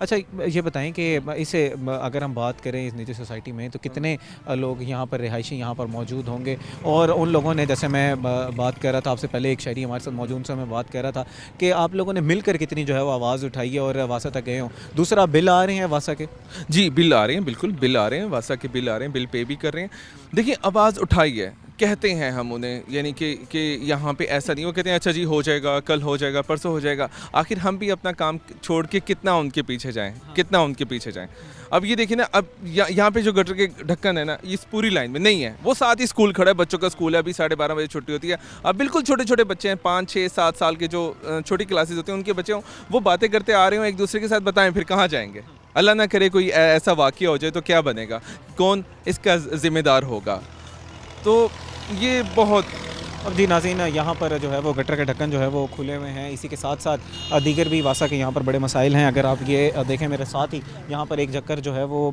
اچھا یہ بتائیں کہ اسے اگر ہم بات کریں اس نجی سوسائٹی میں تو کتنے لوگ یہاں پر رہائشی یہاں پر موجود ہوں گے؟ اور ان لوگوں نے جیسے میں بات کر رہا تھا آپ سے پہلے، ایک شہری ہمارے ساتھ موجود سے میں بات کر رہا تھا کہ آپ لوگوں نے مل کر کتنی جو ہے وہ آواز اٹھائی ہے اور واسا تک گئے ہوں؟ دوسرا بل آ رہے ہیں واسا کے؟ جی بل آ رہے ہیں، بالکل بل آ رہے ہیں، واسا کے بل آ رہے ہیں، بل پے بھی کر رہے ہیں۔ دیکھیے آواز اٹھائی ہے، کہتے ہیں ہم انہیں، یعنی کہ یہاں پہ ایسا نہیں، وہ کہتے ہیں اچھا جی ہو جائے گا، کل ہو جائے گا، پرسوں ہو جائے گا۔ آخر ہم بھی اپنا کام چھوڑ کے کتنا ان کے پیچھے جائیں، کتنا ان کے پیچھے جائیں۔ اب یہ دیکھیں نا، اب یہاں پہ جو گٹر کے ڈھکن ہے نا، اس پوری لائن میں نہیں ہے، وہ ساتھ ہی اسکول کھڑا ہے، بچوں کا اسکول ہے، ابھی 12:30 بجے چھٹی ہوتی ہے۔ اب بالکل چھوٹے چھوٹے بچے ہیں، 5 6 7 سال کے، جو چھوٹی کلاسز ہوتے ہیں، ان کے بچے ہوں، وہ باتیں کرتے آ رہے ہوں ایک دوسرے کے ساتھ، بتائیں پھر کہاں جائیں گے؟ اللہ نہ کرے کوئی ایسا واقعہ ہو جائے تو کیا بنے گا، کون اس کا ذمہ دار ہوگا؟ تو یہ بہت اب جی ناظرین، یہاں پر جو ہے وہ گٹر کے ڈھکن جو ہے وہ کھلے ہوئے ہیں، اسی کے ساتھ ساتھ دیگر بھی واسا کے یہاں پر بڑے مسائل ہیں۔ اگر آپ یہ دیکھیں میرے ساتھ ہی، یہاں پر ایک چکر جو ہے وہ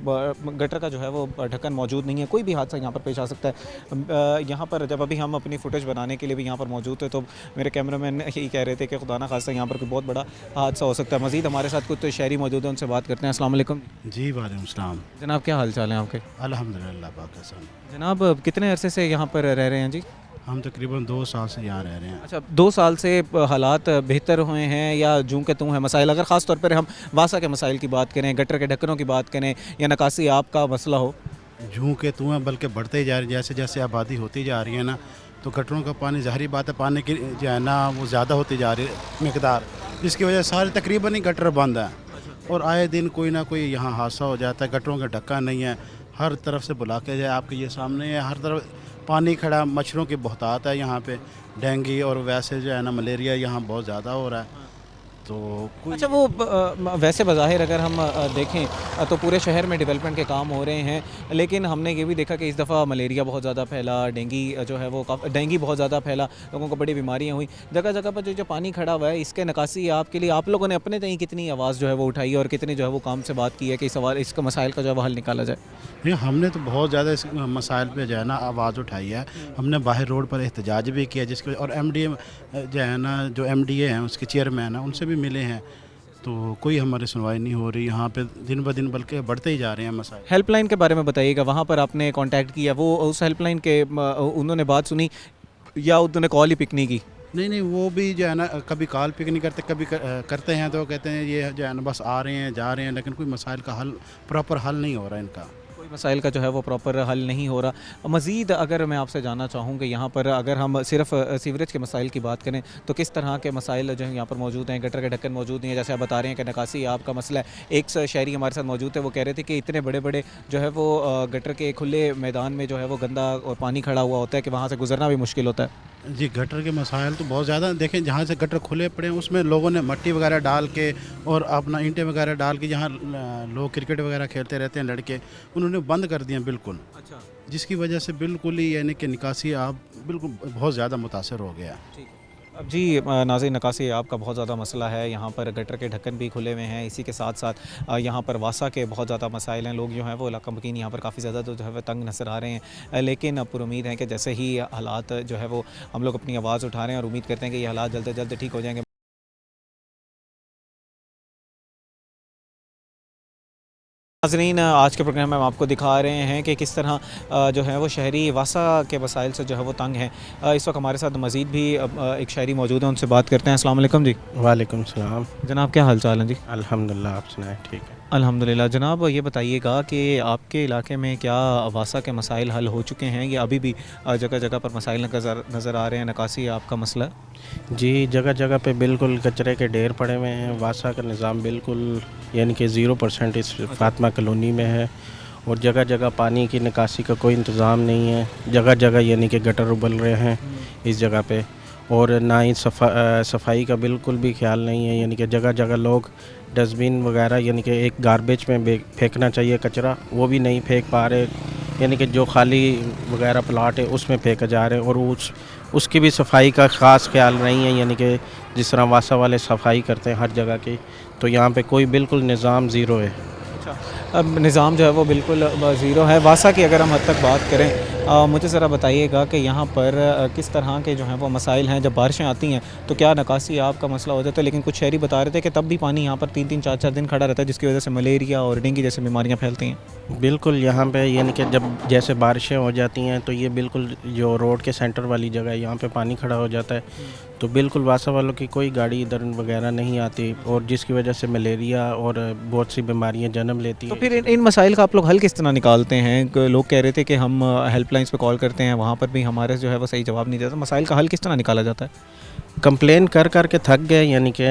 گٹر کا جو ہے وہ ڈھکن موجود نہیں ہے، کوئی بھی حادثہ یہاں پر پیش آ سکتا ہے۔ یہاں پر جب ابھی ہم اپنی فوٹیج بنانے کے لیے بھی یہاں پر موجود تھے تو میرے کیمرہ مین یہی کہہ رہے تھے کہ خدا نہ خواستہ یہاں پر کوئی بہت بڑا حادثہ ہو سکتا ہے۔ مزید ہمارے ساتھ کچھ شہری موجود ہیں، ان سے بات کرتے ہیں۔ السلام علیکم جی وعلیکم السلام۔ جناب، کیا حال چال ہیں آپ کے؟ الحمدللہ پاکستان۔ جناب کتنے عرصے سے یہاں پر رہ رہے ہیں جی؟ ہم تقریباً 2 سال سے یہاں رہ رہے ہیں۔ اچھا، 2 سال سے حالات بہتر ہوئے ہیں یا جوں کہ توں ہیں مسائل؟ اگر خاص طور پر ہم واسا کے مسائل کی بات کریں، گٹر کے ڈھکنوں کی بات کریں یا نکاسی آپ کا مسئلہ ہو؟ جوں کہ تو ہیں بلکہ بڑھتے ہی جا رہی، جیسے جیسے آبادی ہوتی جا رہی ہے نا، تو گٹروں کا پانی ظاہری بات ہے، پانی کی جو ہے نا وہ زیادہ ہوتی جا رہی ہے مقدار، جس کی وجہ سے سارے تقریباً ہی گٹر بند ہیں، اور آئے دن کوئی نہ کوئی یہاں حادثہ ہو جاتا ہے۔ گٹروں کا ڈھکن نہیں ہے، ہر طرف سے بلا کے جائے، آپ کے یہ سامنے ہے، ہر طرف پانی کھڑا، مچھروں کی بہتات ہے یہاں پہ، ڈینگی اور ویسے جو ہے نا ملیریا یہاں بہت زیادہ ہو رہا ہے۔ تو کوئی اچھا، وہ ویسے بظاہر اگر ہم دیکھیں تو پورے شہر میں ڈیولپمنٹ کے کام ہو رہے ہیں، لیکن ہم نے یہ بھی دیکھا کہ اس دفعہ ملیریا بہت زیادہ پھیلا، ڈینگی جو ہے وہ ڈینگی بہت زیادہ پھیلا، لوگوں کو بڑی بیماریاں ہوئیں۔ جگہ جگہ پر جو پانی کھڑا ہوا ہے، اس کے نکاسی آپ کے لیے آپ لوگوں نے اپنے تئیں کتنی آواز جو ہے وہ اٹھائی اور کتنی جو ہے وہ کام سے بات کی ہے کہ اس کا مسائل کا جو ہے وہ حل نکالا جائے؟ نہیں، ہم نے تو بہت زیادہ اس مسائل پہ جو ہے نا آواز اٹھائی ہے۔ ہم نے باہر روڈ پر احتجاج بھی کیا، جس کے اور ایم ڈی اے جو ہے نا، جو ایم ڈی اے ہیں اس کے چیئرمین ہیں، ان سے بھی ملے ہیں، تو کوئی ہماری سنوائی نہیں ہو رہی یہاں پہ، دن بہ دن بلکہ بڑھتے ہی جا رہے ہیں مسائل۔ ہیلپ لائن کے بارے میں بتائیے گا، وہاں پر آپ نے کانٹیکٹ کیا، وہ اس ہیلپ لائن کے انہوں نے بات سنی یا انہوں نے کال ہی پک نہیں کی؟ نہیں، وہ بھی جو ہے نا کبھی کال پک نہیں کرتے، کبھی کرتے ہیں تو کہتے ہیں یہ جو ہے نا بس آ رہے ہیں جا رہے ہیں، لیکن کوئی مسائل کا حل پراپر حل نہیں ہو رہا ان کا۔ کوئی مسائل کا جو ہے وہ پراپر حل نہیں ہو رہا۔ مزید اگر میں آپ سے جاننا چاہوں کہ یہاں پر اگر ہم صرف سیوریج کے مسائل کی بات کریں تو کس طرح کے مسائل جو ہیں یہاں پر موجود ہیں؟ گٹر کے ڈھکن موجود ہیں، جیسے آپ بتا رہے ہیں کہ نکاسی آپ کا مسئلہ ہے۔ ایک شہری ہمارے ساتھ موجود تھے، وہ کہہ رہے تھے کہ اتنے بڑے بڑے جو ہے وہ گٹر کے کھلے میدان میں جو ہے وہ گندا اور پانی کھڑا ہوا ہوتا ہے کہ وہاں سے گزرنا بھی مشکل ہوتا ہے۔ جی، گٹر کے مسائل تو بہت زیادہ، دیکھیں جہاں سے گٹر کھلے پڑے ہیں اس میں لوگوں نے مٹی وغیرہ ڈال کے اور اپنا اینٹیں وغیرہ ڈال کے، جہاں لوگ کرکٹ وغیرہ کھیلتے رہتے ہیں لڑکے، انہوں نے بند کر دیا بالکل، اچھا، جس کی وجہ سے بالکل ہی یعنی کہ نکاسی آپ بالکل بہت زیادہ متاثر ہو گیا۔ ٹھیک ہے۔ اب جی ناظرین، نکاسی آپ کا بہت زیادہ مسئلہ ہے، یہاں پر گٹر کے ڈھکن بھی کھلے ہوئے ہیں، اسی کے ساتھ ساتھ یہاں پر واسا کے بہت زیادہ مسائل ہیں، لوگ جو ہیں وہ علاقہ مکین یہاں پر کافی زیادہ جو ہے وہ تنگ نظر آ رہے ہیں، لیکن پر امید ہے کہ جیسے ہی حالات جو ہے وہ ہم لوگ اپنی آواز اٹھا رہے ہیں اور امید کرتے ہیں کہ یہ حالات جلد از جلد ٹھیک ہو جائیں گے۔ ناظرین، آج کے پروگرام میں ہم آپ کو دکھا رہے ہیں کہ کس طرح جو ہے وہ شہری واسا کے مسائل سے جو ہے وہ تنگ ہیں۔ اس وقت ہمارے ساتھ مزید بھی ایک شہری موجود ہیں، ان سے بات کرتے ہیں۔ السلام علیکم جی۔ وعلیکم السلام۔ جناب، کیا حال چال ہیں جی؟ الحمدللہ، آپ سنائیں؟ ٹھیک ہے الحمدللہ۔ جناب یہ بتائیے گا کہ آپ کے علاقے میں کیا واسا کے مسائل حل ہو چکے ہیں یا ابھی بھی جگہ جگہ پر مسائل نظر آ رہے ہیں؟ نکاسی آپ کا مسئلہ؟ جی، جگہ جگہ پہ بالکل کچرے کے ڈھیر پڑے ہوئے ہیں، واسا کا نظام بالکل یعنی کہ 0% اس فاطمہ کالونی میں ہے، اور جگہ جگہ پانی کی نکاسی کا کوئی انتظام نہیں ہے، جگہ جگہ یعنی کہ گٹر ابل رہے ہیں اس جگہ پہ، اور نہ ہی صفائی کا بالکل بھی خیال نہیں ہے، یعنی کہ جگہ جگہ لوگ ڈسٹ بن وغیرہ یعنی کہ ایک گاربیج میں پھینکنا چاہیے کچرا، وہ بھی نہیں پھینک پا رہے، یعنی کہ جو خالی وغیرہ پلاٹ ہے اس میں پھینکا جا رہے ہیں، اور اس کی بھی صفائی کا خاص خیال نہیں ہے، یعنی کہ جس طرح واسا والے صفائی کرتے ہیں ہر جگہ کی، تو یہاں پہ کوئی بالکل نظام زیرو ہے۔ اچھا، اب نظام جو ہے وہ بالکل زیرو ہے۔ واسا کی اگر ہم حد تک بات کریں مجھے ذرا بتائیے گا کہ یہاں پر کس طرح کے جو ہیں وہ مسائل ہیں. جب بارشیں آتی ہیں تو کیا نکاسی آپ کا مسئلہ ہو جاتا ہے؟ لیکن کچھ شہری بتا رہے تھے کہ تب بھی پانی یہاں پر 3-3 4-4 دن کھڑا رہتا ہے، جس کی وجہ سے ملیریا اور ڈینگی جیسی بیماریاں پھیلتی ہیں. بالکل یہاں پہ یعنی کہ جب جیسے بارشیں ہو جاتی ہیں تو یہ بالکل جو روڈ کے سینٹر والی جگہ ہے یہاں پہ پانی کھڑا ہو جاتا ہے، تو بالکل واسا والوں کی کوئی گاڑی ادھر وغیرہ نہیں آتی، اور جس کی وجہ سے ملیریا اور بہت سی بیماریاں جنم لیتی تو ہیں. پھر ان مسائل کا آپ لوگ حل کس طرح نکالتے ہیں؟ لوگ کہہ رہے تھے کہ ہم ہیلپ لائنس پہ کال کرتے ہیں، وہاں پر بھی ہمارے جو ہے وہ صحیح جواب نہیں دیتا. مسائل کا حل کس طرح نکالا جاتا ہے؟ کمپلین کر کر کے تھک گئے، یعنی کہ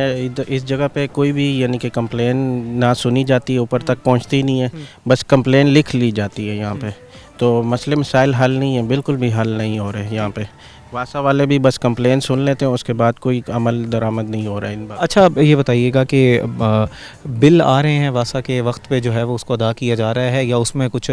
اس جگہ پہ کوئی بھی یعنی کہ کمپلین نہ سنی جاتی ہے، اوپر تک پہنچتی ہی نہیں ہے، بس کمپلین لکھ لی جاتی ہے یہاں پہ. تو مسئلے مسائل حل نہیں ہیں، بالکل بھی حل نہیں ہو رہے یہاں پہ. واسا والے بھی بس کمپلین سن لیتے ہیں، اس کے بعد کوئی عمل درآمد نہیں ہو رہا ہے ان بات. اچھا یہ بتائیے گا کہ بل آ رہے ہیں واسا کے وقت پہ جو ہے وہ اس کو ادا کیا جا رہا ہے، یا اس میں کچھ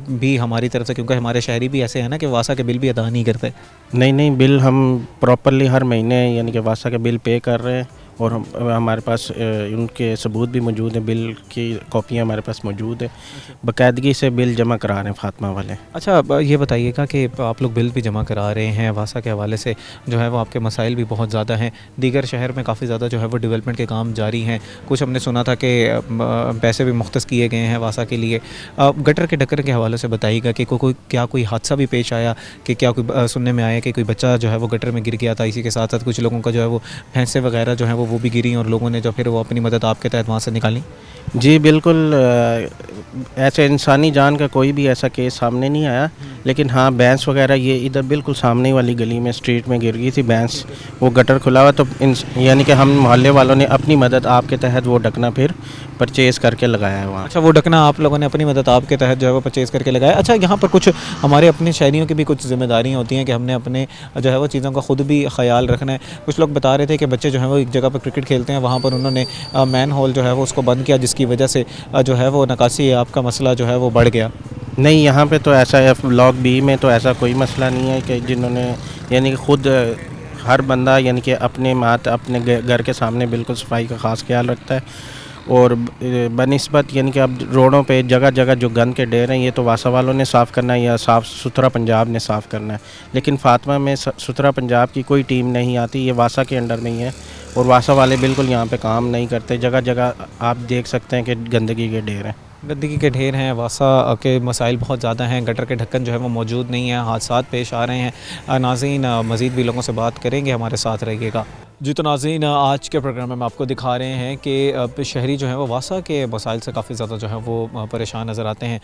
بھی ہماری طرف سے، کیونکہ ہمارے شہری بھی ایسے ہیں نا کہ واسا کے بل بھی ادا نہیں کرتے؟ نہیں بل ہم پراپرلی ہر مہینے یعنی کہ واسا کے بل پے کر رہے ہیں، اور ہمارے پاس ان کے ثبوت بھی موجود ہیں، بل کی کاپیاں ہمارے پاس موجود ہے، باقاعدگی سے بل جمع کرا رہے ہیں فاطمہ والے. اچھا یہ بتائیے گا کہ آپ لوگ بل بھی جمع کرا رہے ہیں واسا کے حوالے سے، جو ہے وہ آپ کے مسائل بھی بہت زیادہ ہیں. دیگر شہر میں کافی زیادہ جو ہے وہ ڈیولپمنٹ کے کام جاری ہیں، کچھ ہم نے سنا تھا کہ پیسے بھی مختص کیے گئے ہیں واسا کے لیے. گٹر کے ڈکر کے حوالے سے بتائیے گا کہ کوئی حادثہ بھی پیش آیا، کہ کیا کوئی سننے میں آیا کہ کوئی بچہ جو ہے وہ گٹر میں گر گیا تھا، اسی کے ساتھ ساتھ کچھ لوگوں کا جو ہے وہ بھینسیں وغیرہ جو ہیں وہ بھی گری، اور لوگوں نے جو پھر وہ اپنی مدد آپ کے تحت وہاں سے نکالی؟ جی بالکل، ایسے انسانی جان کا کوئی بھی ایسا کیس سامنے نہیں آیا، لیکن ہاں بھینس وغیرہ یہ ادھر بالکل سامنے والی گلی میں اسٹریٹ میں گر گئی تھی بھینس، وہ گٹر کھلا ہوا، تو یعنی کہ ہم محلے والوں نے اپنی مدد آپ کے تحت وہ ڈھکنا پھر پرچیز کر کے لگایا ہے وہاں. اچھا وہ ڈھکنا آپ لوگوں نے اپنی مدد آپ کے تحت جو ہے وہ پرچیز کر کے لگایا. اچھا یہاں پر کچھ ہمارے اپنے شہریوں کی بھی کچھ ذمہ داریاں ہوتی ہیں کہ ہم نے اپنے جو ہے وہ چیزوں کا خود بھی خیال رکھنا ہے. کچھ لوگ بتا رہے تھے کہ بچے جو ہیں وہ ایک جگہ پر کرکٹ کھیلتے ہیں، وہاں پر انہوں نے مین ہول جو ہے وہ اس کو بند کیا، جس کی وجہ سے جو ہے وہ نکاسی آپ کا مسئلہ جو ہے وہ بڑھ گیا. نہیں یہاں پہ تو ایسا ہے، بلاک بی میں تو ایسا کوئی مسئلہ نہیں ہے کہ جنہوں نے یعنی کہ خود ہر بندہ یعنی کہ اپنے اپنے گھر کے سامنے بالکل صفائی کا خاص خیال رکھتا ہے. اور بنسبت یعنی کہ اب روڈوں پہ جگہ جگہ جو گند کے ڈھیر ہیں یہ تو واسا والوں نے صاف کرنا ہے یا صاف ستھرا پنجاب نے صاف کرنا ہے، لیکن فاطمہ میں ستھرا پنجاب کی کوئی ٹیم نہیں آتی، یہ واسا کے انڈر نہیں ہے، اور واسا والے بالکل یہاں پہ کام نہیں کرتے. جگہ جگہ آپ دیکھ سکتے ہیں کہ گندگی کے ڈھیر ہیں. گندگی کے ڈھیر ہیں، واسا کے مسائل بہت زیادہ ہیں، گٹر کے ڈھکن جو ہے وہ موجود نہیں ہیں، حادثات پیش آ رہے ہیں. ناظرین مزید بھی لوگوں سے بات کریں گے، ہمارے ساتھ رہیے گا. جی تو ناظرین آج کے پروگرام میں ہم آپ کو دکھا رہے ہیں کہ شہری جو ہیں وہ واسا کے مسائل سے کافی زیادہ جو ہے وہ پریشان نظر آتے ہیں.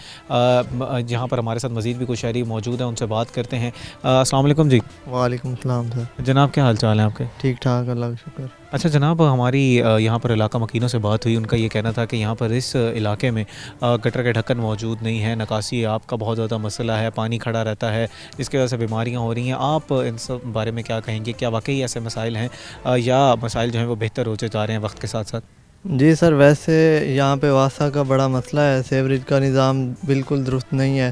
جہاں پر ہمارے ساتھ مزید بھی کچھ شہری موجود ہیں، ان سے بات کرتے ہیں. السلام علیکم جی. وعلیکم السلام سر. جناب کیا حال چال ہیں آپ کے؟ ٹھیک ٹھاک اللہ کا شکر. اچھا جناب، ہماری یہاں پر علاقہ مکینوں سے بات ہوئی، ان کا یہ کہنا تھا کہ یہاں پر اس علاقے میں گٹر کے ڈھکن موجود نہیں ہے، نکاسی آپ کا بہت زیادہ مسئلہ ہے، پانی کھڑا رہتا ہے، اس کی وجہ سے بیماریاں ہو رہی ہیں. آپ ان سب بارے میں کیا کہیں گے؟ کیا واقعی ایسے مسائل ہیں یا مسائل جو ہیں وہ بہتر ہوتے جا رہے ہیں وقت کے ساتھ ساتھ؟ جی سر، ویسے یہاں پہ واسا کا بڑا مسئلہ ہے، سیوریج کا نظام بالکل درست نہیں ہے،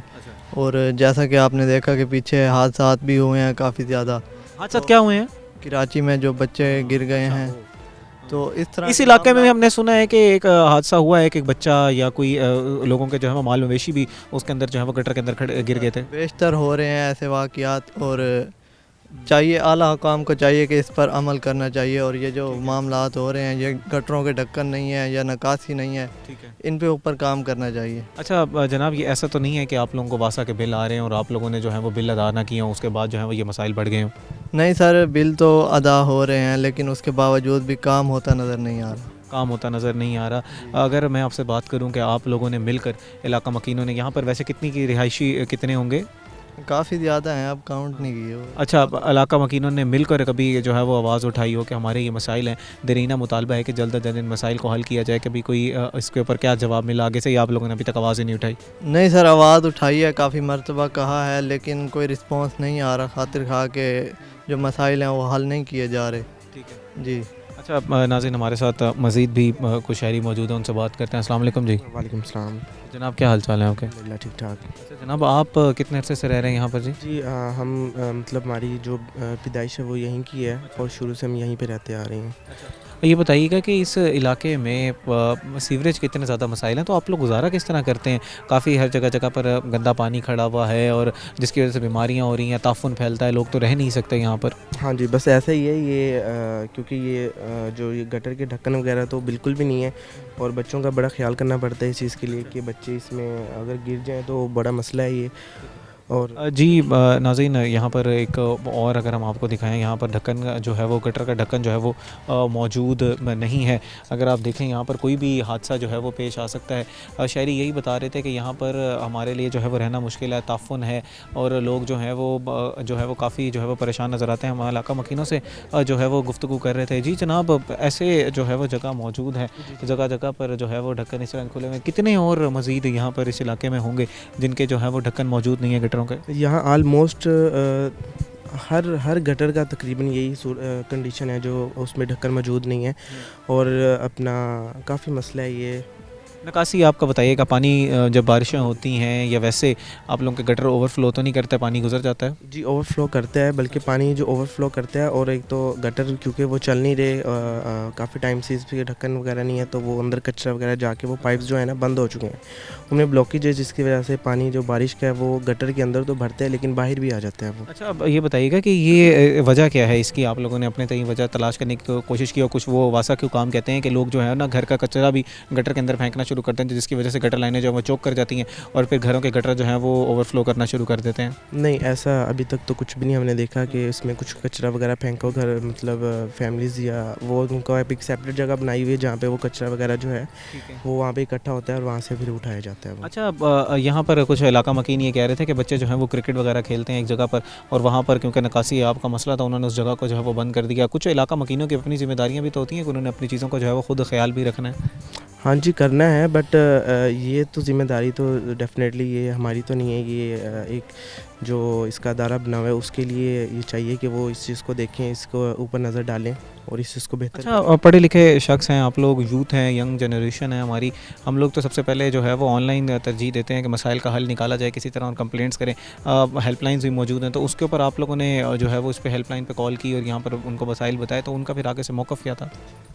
اور جیسا کہ آپ نے دیکھا کہ پیچھے حادثات بھی ہوئے ہیں کافی زیادہ. حادثات کیا ہوئے ہیں؟ کراچی میں جو بچے گر گئے ہیں، تو اس طرح اس علاقے میں ہم نے سنا ہے کہ ایک حادثہ ہوا ہے کہ ایک بچہ یا کوئی لوگوں کے جو ہے وہ مال مویشی بھی اس کے اندر جو ہے وہ گٹر کے اندر گر گئے تھے. بیشتر ہو رہے ہیں ایسے واقعات، اور چاہیے اعلیٰ حکام کو چاہیے کہ اس پر عمل کرنا چاہیے، اور یہ جو معاملات ہو رہے ہیں، یہ گٹروں کے ڈھکن نہیں ہے یا نکاسی نہیں ہے، ان پہ اوپر کام کرنا چاہیے. اچھا جناب، یہ ایسا تو نہیں ہے کہ آپ لوگوں کو واسا کے بل آ رہے ہیں اور آپ لوگوں نے جو ہے وہ بل ادا نہ کیے ہوں، اس کے بعد جو ہے وہ یہ مسائل بڑھ گئے ہوں؟ نہیں سر، بل تو ادا ہو رہے ہیں، لیکن اس کے باوجود بھی کام ہوتا نظر نہیں آ رہا. کام ہوتا نظر نہیں آ رہا. اگر میں آپ سے بات کروں کہ آپ لوگوں نے مل کر علاقہ مکینوں نے، یہاں پر ویسے کتنی کی رہائشی کتنے ہوں گے؟ کافی زیادہ ہیں، اب کاؤنٹ نہیں کیے. اچھا، علاقہ مکینوں نے مل کر کبھی جو ہے وہ آواز اٹھائی ہو کہ ہمارے یہ مسائل ہیں، دیرینہ مطالبہ ہے کہ جلد از جلد ان مسائل کو حل کیا جائے؟ کبھی کوئی اس کے اوپر کیا جواب ملا آگے سے، یا آپ لوگوں نے ابھی تک آواز ہی نہیں اٹھائی؟ نہیں سر، آواز اٹھائی ہے، کافی مرتبہ کہا ہے، لیکن کوئی رسپانس نہیں آ رہا، خاطر خواہ کہ جو مسائل ہیں وہ حل نہیں کیے جا رہے. ٹھیک ہے جی. اچھا ناظرین، ہمارے ساتھ مزید بھی کچھ شہری موجود ہیں، ان سے بات کرتے ہیں. السلام علیکم جی. وعلیکم السلام. جناب کیا حال چال ہیں آپ کے؟ اللہ ٹھیک ٹھاک. اچھا جناب، آپ کتنے عرصے سے رہ رہے ہیں یہاں پر؟ جی ہم مطلب ہماری جو پیدائش ہے وہ یہیں کی ہے، اور شروع سے ہم یہیں پہ رہتے آ رہے ہیں. یہ بتائیے گا کہ اس علاقے میں سیوریج کے اتنے زیادہ مسائل ہیں تو آپ لوگ گزارا کس طرح کرتے ہیں؟ کافی ہر جگہ جگہ پر گندا پانی کھڑا ہوا ہے اور جس کی وجہ سے بیماریاں ہو رہی ہیں، تعفن پھیلتا ہے، لوگ تو رہ نہیں سکتے یہاں پر۔ ہاں جی، بس ایسا ہی ہے یہ کیونکہ یہ جو یہ گٹر کے ڈھکن وغیرہ تو بالکل بھی نہیں ہے، اور بچوں کا بڑا خیال کرنا پڑتا ہے اس چیز کے لیے کہ بچے اس میں اگر گر جائیں تو بڑا مسئلہ ہے یہ۔ اور جی ناظرین، یہاں پر ایک اور اگر ہم آپ کو دکھائیں، یہاں پر ڈھکن جو ہے وہ گٹر کا ڈھکن جو ہے وہ موجود نہیں ہے۔ اگر آپ دیکھیں یہاں پر کوئی بھی حادثہ جو ہے وہ پیش آ سکتا ہے۔ شہری یہی بتا رہے تھے کہ یہاں پر ہمارے لیے جو ہے وہ رہنا مشکل ہے، تعفن ہے، اور لوگ جو ہیں وہ کافی جو ہے وہ پریشان نظر آتے ہیں۔ ہم علاقہ مکینوں سے جو ہے وہ گفتگو کر رہے تھے۔ جی جناب، ایسے جو ہے وہ جگہ موجود ہے، جگہ جگہ پر جو ہے وہ ڈھکن اس طرح کھلے ہوئے، کتنے اور مزید یہاں پر اس علاقے میں ہوں گے جن کے جو ہے وہ ڈھکن موجود نہیں ہے گٹروں کے؟ یہاں آلموسٹ ہر گٹر کا تقریباً یہی کنڈیشن ہے جو اس میں ڈھکن موجود نہیں ہے، اور اپنا کافی مسئلہ ہے یہ۔ نکاسی آپ کا بتائیے گا، پانی جب بارشیں ہوتی ہیں یا ویسے آپ لوگوں کے گٹر اوور فلو تو نہیں کرتا ہے، پانی گزر جاتا ہے؟ جی اوور فلو کرتا ہے، بلکہ پانی جو اوور فلو کرتا ہے، اور ایک تو گٹر کیونکہ وہ چل نہیں رہے کافی ٹائم سے، اس پہ ڈھکن وغیرہ نہیں ہے، تو وہ اندر کچرا وغیرہ جا کے وہ پائپس جو ہے نا بند ہو چکے ہیں، ان میں بلاکیج ہے، جس کی وجہ سے پانی جو بارش کا ہے وہ گٹر کے اندر تو بھرتا ہے لیکن باہر بھی آ جاتا ہے وہ۔ اچھا، اب یہ بتائیے گا کہ یہ وجہ کیا ہے اس کی؟ آپ لوگوں نے اپنے تئیں وجہ تلاش کرنے کی کوشش کی، اور کچھ وہ واسا کیوں کام کہتے ہیں کہ لوگ جو ہے نا گھر کا کچرا بھی گٹر کے اندر پھینکنا شروع کرتے ہیں، جس کی وجہ سے گٹر لائنیں جو ہیں وہ چوک کر جاتی ہیں اور پھر گھروں کے گٹر جو ہیں وہ اوور فلو کرنا شروع کر دیتے ہیں۔ نہیں، ایسا ابھی تک تو کچھ بھی نہیں ہم نے دیکھا کہ اس میں کچھ کچرا وغیرہ پھینکو گھر، مطلب فیملیز یا وہ ان کو ایک سیپریٹ جگہ بنائی ہوئی ہے جہاں پہ وہ کچرا وغیرہ جو ہے وہ وہاں پہ اکٹھا ہوتا ہے اور وہاں سے پھر اٹھایا جاتا ہے وہ۔ اچھا، یہاں پر کچھ علاقہ مکین یہ کہہ رہے تھے کہ بچے جو ہیں وہ کرکٹ وغیرہ کھیلتے ہیں ایک جگہ پر، اور وہاں پر کیونکہ نکاسی آپ کا مسئلہ تھا، انہوں نے اس جگہ کو جو ہے وہ بند کر دیا۔ کچھ علاقہ مکینوں کی اپنی ذمہ داریاں بھی تو ہوتی ہیں کہ انہوں نے اپنی چیزوں کو جو ہے وہ خود خیال بھی رکھنا ہے۔ ہاں جی، کرنا ہے، بٹ یہ تو ذمہ داری تو ڈیفینیٹلی یہ ہماری تو نہیں ہے، یہ ایک جو اس کا ادارہ بنا ہوا ہے اس کے لیے یہ چاہیے کہ وہ اس چیز کو دیکھیں، اس کو اوپر نظر ڈالیں اور اس چیز کو بہتر۔ اچھا، پڑھے لکھے شخص ہیں آپ لوگ، یوتھ ہیں، ینگ جنریشن ہے ہماری، ہم لوگ تو سب سے پہلے جو ہے وہ آن لائن ترجیح دیتے ہیں کہ مسائل کا حل نکالا جائے کسی طرح، اور کمپلینٹس کریں۔ ہیلپ لائنز بھی موجود ہیں، تو اس کے اوپر آپ لوگوں نے جو ہے وہ اس پہ ہیلپ لائن پہ کال کی اور یہاں پر ان کو مسائل بتائے، تو ان کا پھر آگے سے موقف کیا تھا؟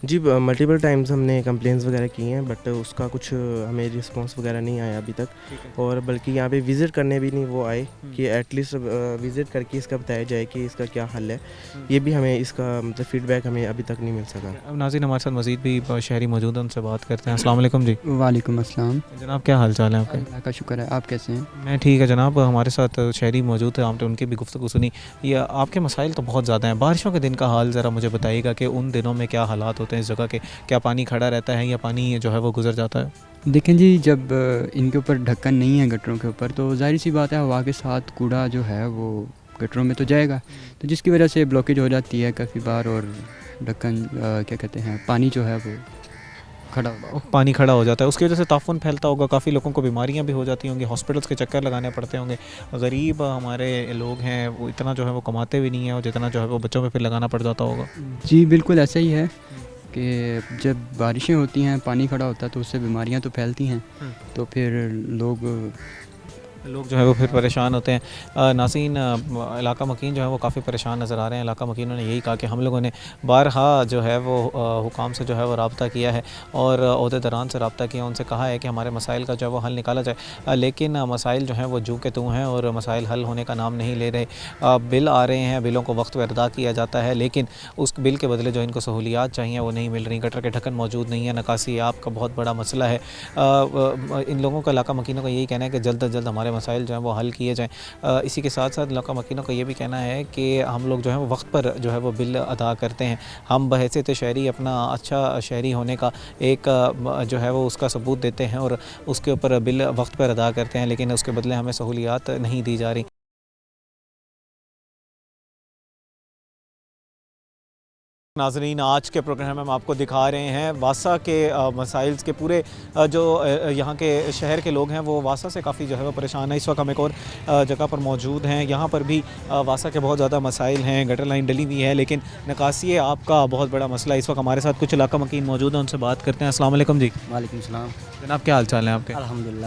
جی ملٹیپل ٹائمز ہم نے کمپلینس وغیرہ کی ہیں، بٹ اس کا کچھ ہمیں رسپانس وغیرہ نہیں آیا ابھی تک، اور بلکہ یہاں پہ وزٹ کرنے بھی نہیں وہ آئے کہ ایٹ لیسٹ وزٹ کر کے اس کا بتایا جائے کہ اس کا کیا حل ہے۔ یہ بھی ہمیں اس کا مطلب فیڈ بیک ہمیں ابھی تک نہیں مل سکا۔ اب ناظرین، ہمارے ساتھ مزید بھی شہری موجود ہیں، ان سے بات کرتے ہیں۔ السلام علیکم جی۔ وعلیکم السلام۔ جناب کیا حال چال ہے آپ کے؟ اللہ کا شکر ہے، آپ کیسے ہیں؟ میں ٹھیک ہے جناب، ہمارے ساتھ شہری موجود ہیں، آپ نے ان کی بھی گفتگو سنی۔ یہ آپ کے مسائل تو بہت زیادہ ہیں، بارشوں کے دن کا حال ذرا مجھے بتائیے گا کہ ان دنوں میں کیا حالات ہوتے ہیں اس جگہ کے؟ کیا پانی کھڑا رہتا ہے یا پانی جو ہے وہ گزر جاتا ہے؟ دیکھیں جی، جب ان کے اوپر ڈھکن نہیں ہے گٹروں کے اوپر، تو ظاہر سی بات ہے ہوا کے ساتھ کوڑا جو ہے وہ گٹروں میں تو جائے گا، تو جس کی وجہ سے بلاکیج ہو جاتی ہے کافی بار، اور ڈھکن کیا کہتے ہیں پانی جو ہے وہ پانی کھڑا ہو جاتا ہے، اس کی وجہ سے تعفن پھیلتا ہوگا، کافی لوگوں کو بیماریاں بھی ہو جاتی ہوں گی، ہاسپٹلس کے چکر لگانے پڑتے ہوں گے۔ غریب ہمارے لوگ ہیں، وہ اتنا جو ہے وہ کماتے بھی نہیں ہیں، اور جتنا جو ہے وہ بچوں پہ پھر لگانا پڑ جاتا ہوگا۔ جی بالکل ایسا ہی ہے کہ جب بارشیں ہوتی ہیں، پانی کھڑا ہوتا ہے، تو اس سے بیماریاں تو پھیلتی ہیں، تو پھر لوگ جو ہے وہ پھر پریشان ہوتے ہیں۔ ناظرین، علاقہ مکین جو ہے وہ کافی پریشان نظر آ رہے ہیں۔ علاقہ مکینوں نے یہی کہا کہ ہم لوگوں نے بارہا جو ہے وہ حکام سے جو ہے وہ رابطہ کیا ہے اور عہدیداران سے رابطہ کیا، ان سے کہا ہے کہ ہمارے مسائل کا جو ہے وہ حل نکالا جائے، لیکن مسائل جو ہیں وہ جو کہ تو ہیں اور مسائل حل ہونے کا نام نہیں لے رہے۔ بل آ رہے ہیں، بلوں کو وقت پہ ادا کیا جاتا ہے، لیکن اس بل کے بدلے جو ان کو سہولیات چاہیے وہ نہیں مل رہی۔ گٹر کے ڈھکن موجود نہیں ہے، نکاسی آپ کا بہت بڑا مسئلہ ہے۔ ان لوگوں کا، علاقہ مکینوں کا یہی کہنا ہے کہ جلد از جلد ہمارے مسائل جو ہیں وہ حل کیے جائیں۔ اسی کے ساتھ ساتھ علاقہ مکینوں کا یہ بھی کہنا ہے کہ ہم لوگ جو ہیں وہ وقت پر جو ہے وہ بل ادا کرتے ہیں۔ ہم بحیثیت شہری اپنا اچھا شہری ہونے کا ایک جو ہے وہ اس کا ثبوت دیتے ہیں اور اس کے اوپر بل وقت پر ادا کرتے ہیں، لیکن اس کے بدلے ہمیں سہولیات نہیں دی جا رہی۔ ناظرین، آج کے پروگرام میں ہم آپ کو دکھا رہے ہیں واسا کے مسائل کے پورے جو یہاں کے شہر کے لوگ ہیں وہ واسا سے کافی جو ہے وہ پریشان ہیں۔ اس وقت ہم ایک اور جگہ پر موجود ہیں، یہاں پر بھی واسا کے بہت زیادہ مسائل ہیں، گٹر لائن ڈلی ہوئی ہے، لیکن نکاسی آپ کا بہت بڑا مسئلہ ہے۔ اس وقت ہمارے ساتھ کچھ علاقہ مکین موجود ہیں، ان سے بات کرتے ہیں۔ السلام علیکم جی۔ وعلیکم السلام جناب کیا حال چال ہیں آپ کے؟ الحمدللہ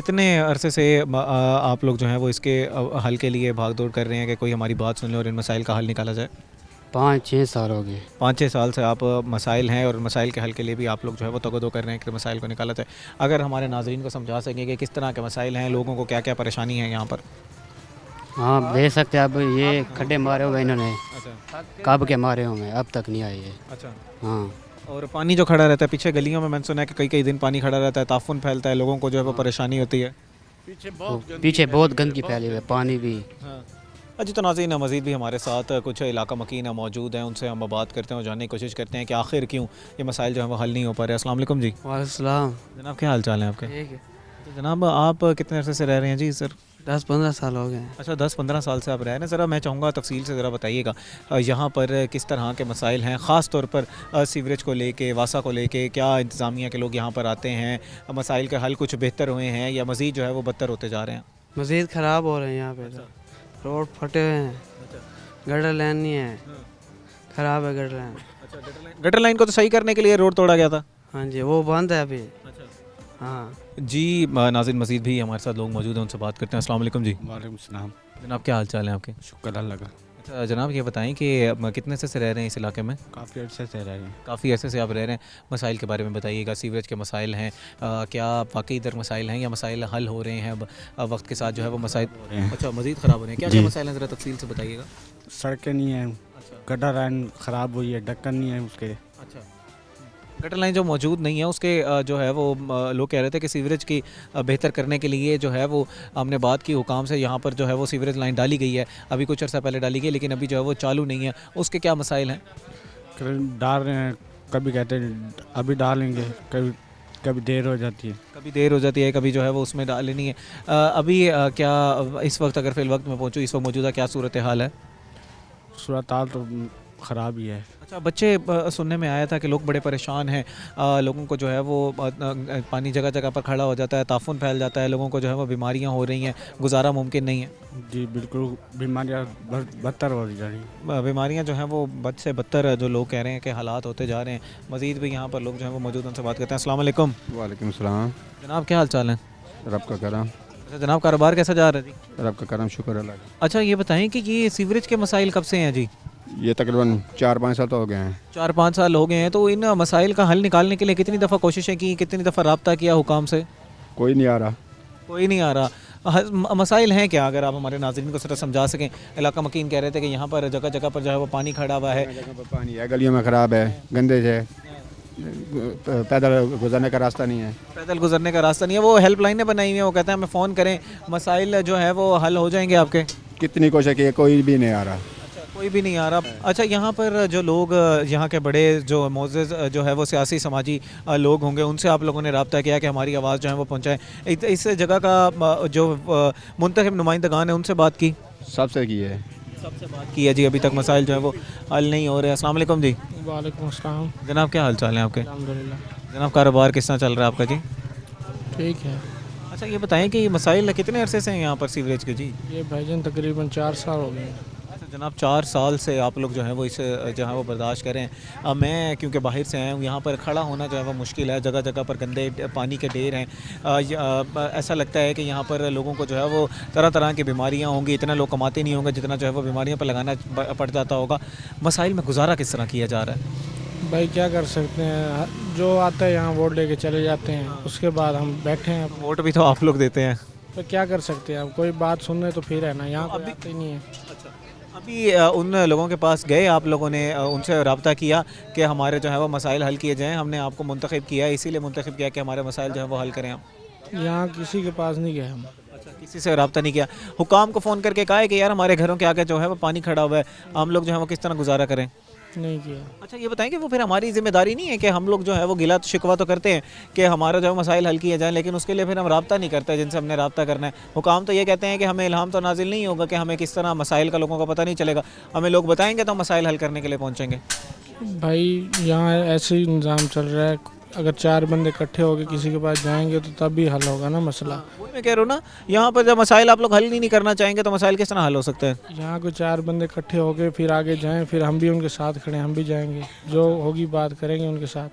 کتنے عرصے سے آپ لوگ جو ہیں وہ اس کے حل کے لیے بھاگ دوڑ کر رہے ہیں کہ کوئی ہماری بات سن لے اور ان مسائل کا حل نکالا جائے؟ 5-6 سال ہو گئے. 5-6 سال سے آپ مسائل ہیں اور مسائل کے حل کے لیے بھی آپ لوگ جو ہے وہ تگدو کر رہے ہیں کہ مسائل کو نکالا جائے. اگر ہمارے ناظرین کو سمجھا سکیں کہ کس طرح کے مسائل ہیں, لوگوں کو کیا کیا پریشانی ہے یہاں پر. ہاں دیکھ سکتے ہیں. اب یہ کھڈے مارے ہوئے انہوں نے, کب کے مارے ہوئے ہیں, اب تک نہیں آئے یہ. اچھا. ہاں. اور پانی جو کھڑا رہتا ہے پیچھے گلیوں میں نے سنا ہے کہ کئی دن پانی کھڑا رہتا ہے, تعفن پھیلتا ہے, لوگوں کو جو ہے وہ پریشانی ہوتی ہے. پیچھے بہت گندگی پھیلی ہوئی ہے, پانی بھی. جی تو ناظرین مزید بھی ہمارے ساتھ کچھ علاقہ مکین موجود ہیں, ان سے ہم بات کرتے ہیں اور جاننے کی کوشش کرتے ہیں کہ آخر کیوں یہ مسائل جو ہیں وہ حل نہیں ہو پا رہے. السلام علیکم جی. وعلیکم السلام. جناب کیا حال چال ہیں آپ کے؟ ٹھیک ہے. جناب آپ کتنے عرصے سے رہ رہے ہیں جی سر؟ 10-15 سال ہو گئے ہیں. اچھا 10-15 سال سے آپ رہ رہے ہیں. ذرا میں چاہوں گا تفصیل سے ذرا بتائیے گا یہاں پر کس طرح کے مسائل ہیں, خاص طور پر سیوریج کو لے کے, واسا کو لے کے, کیا انتظامیہ کے لوگ یہاں پر آتے ہیں, مسائل کے حل کچھ بہتر ہوئے ہیں یا مزید جو ہے وہ بدتر ہوتے جا رہے ہیں؟ مزید خراب ہو رہے ہیں یہاں پہ. روڈ پھٹے ہوئے ہیں, گٹر لائن نہیں ہے, خراب ہے گٹر لائن. گٹر لائن کو تو صحیح کرنے کے لیے روڈ توڑا گیا تھا. ہاں جی وہ بند ہے ابھی. ہاں جی ناظرین مزید بھی ہمارے ساتھ لوگ موجود ہیں, ان سے بات کرتے ہیں. السلام علیکم جی. وعلیکم السلام. جناب کیا حال چال ہیں آپ کے؟ شکر اللہ کا. اچھا جناب یہ بتائیں کہ کتنے عرصے سے رہ رہے ہیں اس علاقے میں؟ کافی عرصے سے رہ رہے ہیں. کافی عرصے سے آپ رہ رہے ہیں. مسائل کے بارے میں بتائیے گا. سیوریج کے مسائل ہیں, کیا واقعی ادھر مسائل ہیں یا مسائل حل ہو رہے ہیں اب وقت کے ساتھ جو ہے وہ مسائل اچھا مزید خراب ہو رہے ہیں؟ کیا کیا مسائل ہیں ذرا تفصیل سے بتائیے گا. سڑکیں نہیں ہیں, گٹر لائن خراب ہوئی ہے, ڈھکن نہیں ہے اس کے. اچھا گٹر لائن جو موجود نہیں ہے اس کے جو ہے وہ لوگ کہہ رہے تھے کہ سیوریج کی بہتر کرنے کے لیے جو ہے وہ ہم نے بات کی حکام سے, یہاں پر جو ہے وہ سیوریج لائن ڈالی گئی ہے, ابھی کچھ عرصہ پہلے ڈالی گئی لیکن ابھی جو ہے وہ چالو نہیں ہے. اس کے کیا مسائل ہیں؟ ڈال رہے ہیں, کبھی کہتے ہیں ابھی ڈالیں گے, کبھی دیر ہو جاتی ہے. کبھی دیر ہو جاتی ہے, کبھی جو ہے وہ اس میں ڈالنی ہے. ابھی کیا اس وقت اگر فی الوقت میں پہنچوں, اس وقت موجودہ کیا صورتحال ہے؟ صورتحال تو خراب ہی ہے. اچھا بچے سننے میں آیا تھا کہ لوگ بڑے پریشان ہیں, لوگوں کو جو ہے وہ پانی جگہ جگہ پر کھڑا ہو جاتا ہے, تعفن پھیل جاتا ہے, لوگوں کو جو ہے وہ بیماریاں ہو رہی ہیں, گزارا ممکن نہیں ہے. جی بالکل, بیماریاں بدتر ہو جا رہی ہیں. بیماریاں جو ہیں وہ بد سے بدتر جو لوگ کہہ رہے ہیں کہ حالات ہوتے جا رہے ہیں. مزید بھی یہاں پر لوگ جو ہیں وہ موجود ہیں, ان سے بات کرتے ہیں. السلام علیکم. وعلیکم السلام. جناب کیا حال چال ہیں؟ رب کا کرم. اچھا جناب کاروبار کیسا جا رہا ہے جی؟ رب کا کرم شکر اللہ کا. اچھا یہ بتائیں کہ یہ سیوریج کے مسائل کب سے ہیں جی؟ یہ تقریباً 4-5 سال تو ہو گئے ہیں. 4-5 سال ہو گئے ہیں. تو ان مسائل کا حل نکالنے کے لیے کتنی دفعہ کوششیں کی, کتنی دفعہ رابطہ کیا حکام سے؟ کوئی نہیں آ رہا. کوئی نہیں آ رہا. مسائل ہیں کیا اگر آپ ہمارے ناظرین کو ذرا سمجھا سکیں؟ علاقہ مکین کہہ رہے تھے کہ یہاں پر جگہ جگہ پر جو ہے وہ پانی کھڑا ہوا ہے. جگہ پر پانی ہے, گلیوں میں خراب ہے, گندے ہے, پیدل گزرنے کا راستہ نہیں ہے. پیدل گزرنے کا راستہ نہیں ہے. وہ ہیلپ لائنیں بنائی ہوئی ہیں, وہ کہتے ہیں ہمیں فون کریں, مسائل جو ہے وہ حل ہو جائیں گے آپ کے. کتنی کوشش کی ہے, کوئی بھی نہیں آ رہا. کوئی بھی نہیں آ رہا. اچھا یہاں پر جو لوگ یہاں کے بڑے جو معزز جو ہے وہ سیاسی سماجی لوگ ہوں گے, ان سے آپ لوگوں نے رابطہ کیا کہ ہماری آواز جو ہے وہ پہنچائیں؟ اس جگہ کا جو منتخب نمائندگان ہیں ان سے بات کی؟ سب سے کی ہے. سب سے بات کی ہے جی. ابھی تک مسائل جو ہے وہ حل نہیں ہو رہے. السلام علیکم جی. وعلیکم السلام. جناب کیا حال چال ہیں آپ کے؟ الحمدللہ. جناب کاروبار کس طرح چل رہا ہے آپ کا جی؟ ٹھیک ہے. اچھا یہ بتائیں کہ یہ مسائل کتنے عرصے سے ہیں یہاں پر سیوریج کے جی؟ یہ بھائی جان تقریباً 4 سال ہو گئے ہیں. جناب 4 سال سے آپ لوگ جو ہیں وہ اسے جو ہے وہ برداشت کریں. میں کیونکہ باہر سے آیا ہوں, یہاں پر کھڑا ہونا جو ہے وہ مشکل ہے. جگہ جگہ پر گندے پانی کے ڈھیر ہیں. ایسا لگتا ہے کہ یہاں پر لوگوں کو جو ہے وہ طرح طرح کی بیماریاں ہوں گی. اتنا لوگ کماتے نہیں ہوں گے جتنا جو ہے وہ بیماریوں پر لگانا پڑ جاتا ہوگا. مسائل میں گزارا کس طرح کیا جا رہا ہے؟ بھائی کیا کر سکتے ہیں, جو آتا ہے یہاں ووٹ لے کے چلے جاتے ہیں, اس کے بعد ہم بیٹھے ہیں. ووٹ بھی تو آپ لوگ دیتے ہیں. تو کیا کر سکتے ہیں, اب کوئی بات سننے تو پھر ہے نا, یہاں کوئی آتے ہی نہیں ہے. ابھی ان لوگوں کے پاس گئے آپ لوگوں نے, ان سے رابطہ کیا کہ ہمارے جو ہے وہ مسائل حل کیے جائیں؟ ہم نے آپ کو منتخب کیا ہے, اسی لیے منتخب کیا کہ ہمارے مسائل جو ہے وہ حل کریں آپ. یہاں کسی کے پاس نہیں گئے ہم. اچھا کسی سے رابطہ نہیں کیا. حکام کو فون کر کے کہا ہے کہ یار ہمارے گھروں کے آگے جو ہے وہ پانی کھڑا ہوا ہے, ہم لوگ جو ہے وہ کس طرح گزارا کریں؟ نہیں کیا. اچھا یہ بتائیں کہ وہ پھر ہماری ذمہ داری نہیں ہے کہ ہم لوگ جو ہے وہ گلا شکوہ تو کرتے ہیں کہ ہمارا جو ہے مسائل حل کیے جائیں, لیکن اس کے لیے پھر ہم رابطہ نہیں کرتے جن سے ہم نے رابطہ کرنا ہے. حکام تو یہ کہتے ہیں کہ ہمیں الہام تو نازل نہیں ہوگا کہ ہمیں کس طرح مسائل کا لوگوں کا پتہ نہیں چلے گا, ہمیں لوگ بتائیں گے تو ہم مسائل حل کرنے کے لیے پہنچیں گے. بھائی یہاں ایسے ہی نظام چل رہا ہے, اگر 4 بندے اکٹھے ہو کے کسی کے پاس جائیں گے تو تب بھی حل ہوگا نا مسئلہ. وہی میں کہہ رہا ہوں نا, یہاں پر جب مسائل آپ لوگ حل نہیں کرنا چاہیں گے تو مسائل کس طرح حل ہو سکتے ہیں؟ یہاں کو 4 بندے اکٹھے ہو کے پھر آگے جائیں, پھر ہم بھی ان کے ساتھ کھڑے, ہم بھی جائیں گے, جو ہوگی بات کریں گے ان کے ساتھ.